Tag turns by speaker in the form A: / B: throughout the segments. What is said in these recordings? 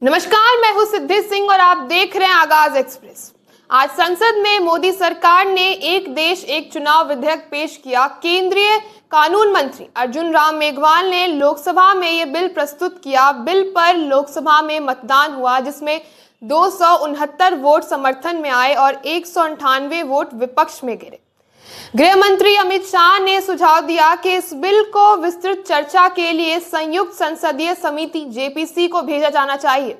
A: नमस्कार, मैं हूं सिद्धि सिंह और आप देख रहे हैं आगाज एक्सप्रेस। आज संसद में मोदी सरकार ने एक देश एक चुनाव विधेयक पेश किया। केंद्रीय कानून मंत्री अर्जुन राम मेघवाल ने लोकसभा में ये बिल प्रस्तुत किया। बिल पर लोकसभा में मतदान हुआ जिसमें 269 वोट समर्थन में आए और 198 वोट विपक्ष में गिरे। गृह मंत्री अमित शाह ने सुझाव दिया कि इस बिल को विस्तृत चर्चा के लिए संयुक्त संसदीय समिति जेपीसी को भेजा जाना चाहिए।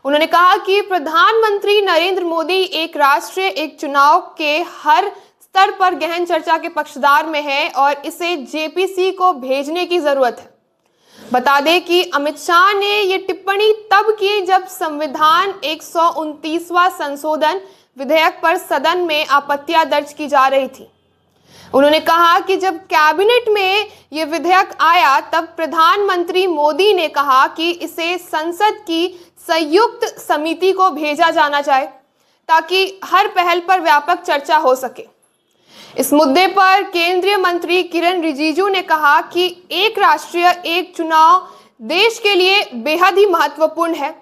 A: उन्होंने कहा कि प्रधानमंत्री नरेंद्र मोदी एक राष्ट्र एक चुनाव के हर स्तर पर गहन चर्चा के पक्षधर में हैं और इसे जेपीसी को भेजने की जरूरत है। बता दें कि अमित शाह ने ये टिप्पणी तब की जब संविधान 129वां संशोधन विधेयक पर सदन में आपत्तियां दर्ज की जा रही थी। उन्होंने कहा कि जब कैबिनेट में यह विधेयक आया तब प्रधानमंत्री मोदी ने कहा कि इसे संसद की संयुक्त समिति को भेजा जाना चाहिए ताकि हर पहल पर व्यापक चर्चा हो सके। इस मुद्दे पर केंद्रीय मंत्री किरण रिजिजू ने कहा कि एक राष्ट्र एक चुनाव देश के लिए बेहद ही महत्वपूर्ण है,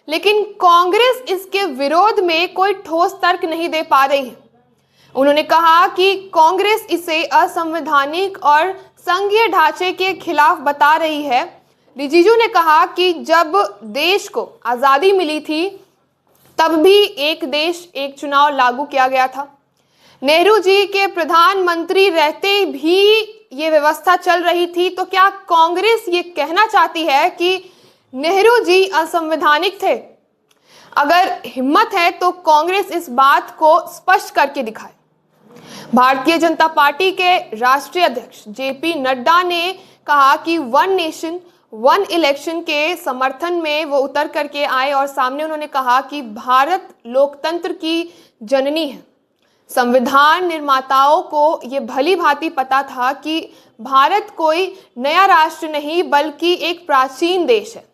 A: लेकिन कांग्रेस इसके विरोध में कोई ठोस तर्क नहीं दे पा रही है। उन्होंने कहा कि कांग्रेस इसे असंवैधानिक और संघीय ढांचे के खिलाफ बता रही है। रिजिजू ने कहा कि जब देश को आजादी मिली थी तब भी एक देश एक चुनाव लागू किया गया था। नेहरू जी के प्रधानमंत्री रहते भी ये व्यवस्था चल रही थी, तो क्या कांग्रेस ये कहना चाहती है कि नेहरू जी असंवैधानिक थे? अगर हिम्मत है तो कांग्रेस इस बात को स्पष्ट करके दिखाए। भारतीय जनता पार्टी के राष्ट्रीय अध्यक्ष जेपी नड्डा ने कहा कि वन नेशन वन इलेक्शन के समर्थन में वो उतर करके आए और सामने उन्होंने कहा कि भारत लोकतंत्र की जननी है। संविधान निर्माताओं को ये भली भांति पता था कि भारत कोई नया राष्ट्र नहीं बल्कि एक प्राचीन देश है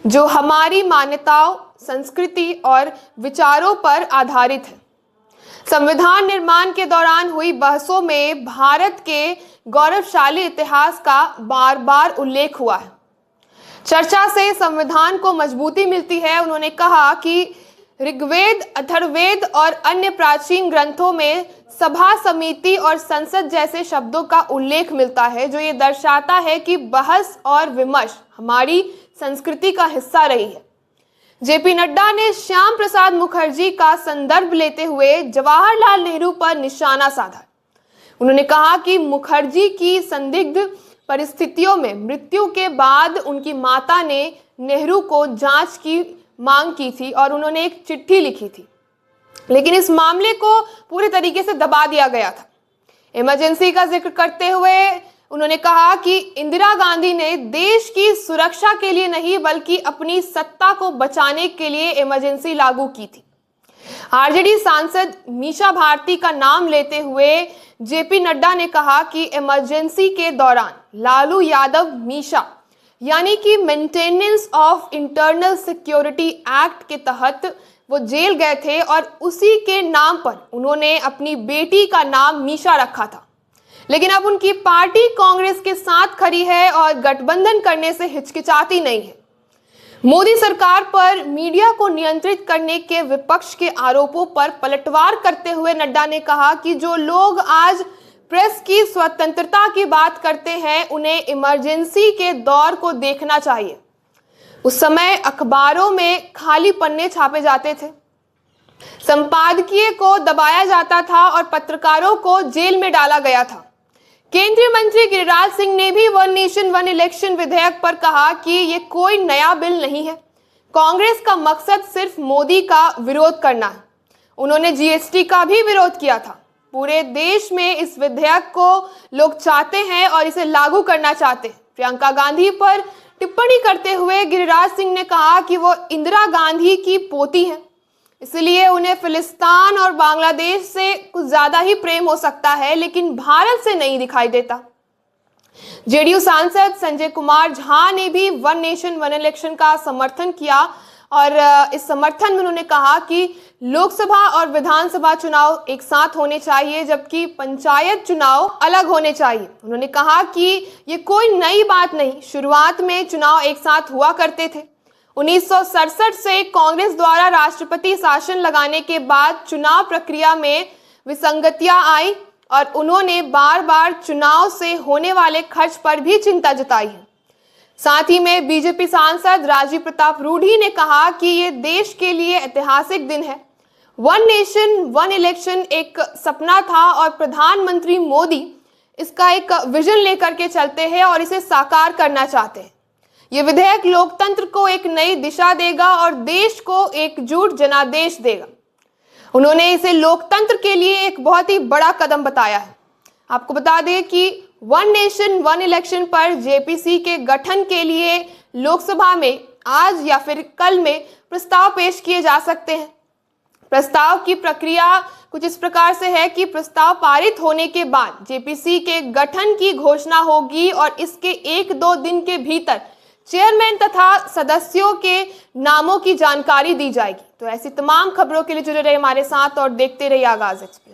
A: जो हमारी मान्यताओं, संस्कृति और विचारों पर आधारित है। संविधान निर्माण के दौरान हुई बहसों में भारत के गौरवशाली इतिहास का बार बार उल्लेख हुआ है। चर्चा से संविधान को मजबूती मिलती है। उन्होंने कहा कि ऋग्वेद, अथर्ववेद और अन्य प्राचीन ग्रंथों में सभा, समिति और संसद जैसे शब्दों का उल्लेख मिलता है, जो ये दर्शाता है कि बहस और विमर्श हमारी संस्कृति का हिस्सा रही है। जेपी नड्डा ने श्याम प्रसाद मुखर्जी का संदर्भ लेते हुए जवाहरलाल नेहरू पर निशाना साधा। उन्होंने कहा कि मुखर्जी की संदिग्ध परिस्थितियों में मृत्यु के बाद उनकी माता ने नेहरू को जांच की मांग की थी और उन्होंने एक चिट्ठी लिखी थी, लेकिन इस मामले को पूरे तरीके से दबा दिया गया था। इमरजेंसी का जिक्र करते हुए उन्होंने कहा कि इंदिरा गांधी ने देश की सुरक्षा के लिए नहीं बल्कि अपनी सत्ता को बचाने के लिए इमरजेंसी लागू की थी। आरजेडी सांसद मीसा भारती का नाम लेते हुए जेपी नड्डा ने कहा कि इमरजेंसी के दौरान लालू यादव मीसा यानी कि maintenance of internal security act के तहत वो जेल गए थे और उसी के नाम पर उन्होंने अपनी बेटी का नाम मीसा रखा था। लेकिन अब उनकी पार्टी कांग्रेस के साथ खड़ी है और गठबंधन करने से हिचकिचाती नहीं है। मोदी सरकार पर मीडिया को नियंत्रित करने के विपक्ष के आरोपों पर पलटवार करते हुए नड्डा ने कहा कि जो लोग आज प्रेस की स्वतंत्रता की बात करते हैं उन्हें इमरजेंसी के दौर को देखना चाहिए। उस समय अखबारों में खाली पन्ने छापे जाते थे, संपादकीय को दबाया जाता था और पत्रकारों को जेल में डाला गया था। केंद्रीय मंत्री गिरिराज सिंह ने भी वन नेशन वन इलेक्शन विधेयक पर कहा कि ये कोई नया बिल नहीं है, कांग्रेस का मकसद सिर्फ मोदी का विरोध करना है। उन्होंने जीएसटी का भी विरोध किया था। पूरे देश में इस विधेयक को लोग चाहते हैं और इसे लागू करना चाहते हैं। प्रियंका गांधी पर टिप्पणी करते हुए गिरिराज सिंह ने कहा कि वो इंदिरा गांधी की पोती है, इसलिए उन्हें फिलिस्तीन और बांग्लादेश से कुछ ज्यादा ही प्रेम हो सकता है, लेकिन भारत से नहीं दिखाई देता। जेडीयू सांसद संजय कुमार झा ने भी वन नेशन वन इलेक्शन का समर्थन किया और इस समर्थन में उन्होंने कहा कि लोकसभा और विधानसभा चुनाव एक साथ होने चाहिए जबकि पंचायत चुनाव अलग होने चाहिए। उन्होंने कहा कि ये कोई नई बात नहीं, शुरुआत में चुनाव एक साथ हुआ करते थे। 1967 से कांग्रेस द्वारा राष्ट्रपति शासन लगाने के बाद चुनाव प्रक्रिया में विसंगतियां आई और उन्होंने बार बार चुनाव से होने वाले खर्च पर भी चिंता जताई है। साथ ही में बीजेपी सांसद राजीव प्रताप रूडी ने कहा कि ये देश के लिए ऐतिहासिक दिन है। वन नेशन वन इलेक्शन एक सपना था और प्रधानमंत्री मोदी इसका एक विजन लेकर के चलते हैं और इसे साकार करना चाहते हैं। ये विधेयक लोकतंत्र को एक नई दिशा देगा और देश को एकजुट जनादेश देगा। उन्होंने इसे लोकतंत्र के लिए एक बहुत ही बड़ा कदम बताया है। आपको बता दें कि वन नेशन वन इलेक्शन पर जेपीसी के गठन के लिए लोकसभा में आज या फिर कल में प्रस्ताव पेश किए जा सकते हैं। प्रस्ताव की प्रक्रिया कुछ इस प्रकार से है कि प्रस्ताव पारित होने के बाद जेपीसी के गठन की घोषणा होगी और इसके 1-2 दिन के भीतर चेयरमैन तथा सदस्यों के नामों की जानकारी दी जाएगी। तो ऐसी तमाम खबरों के लिए जुड़े रहिए हमारे साथ और देखते रहिए आगाज एक्सप्रेस।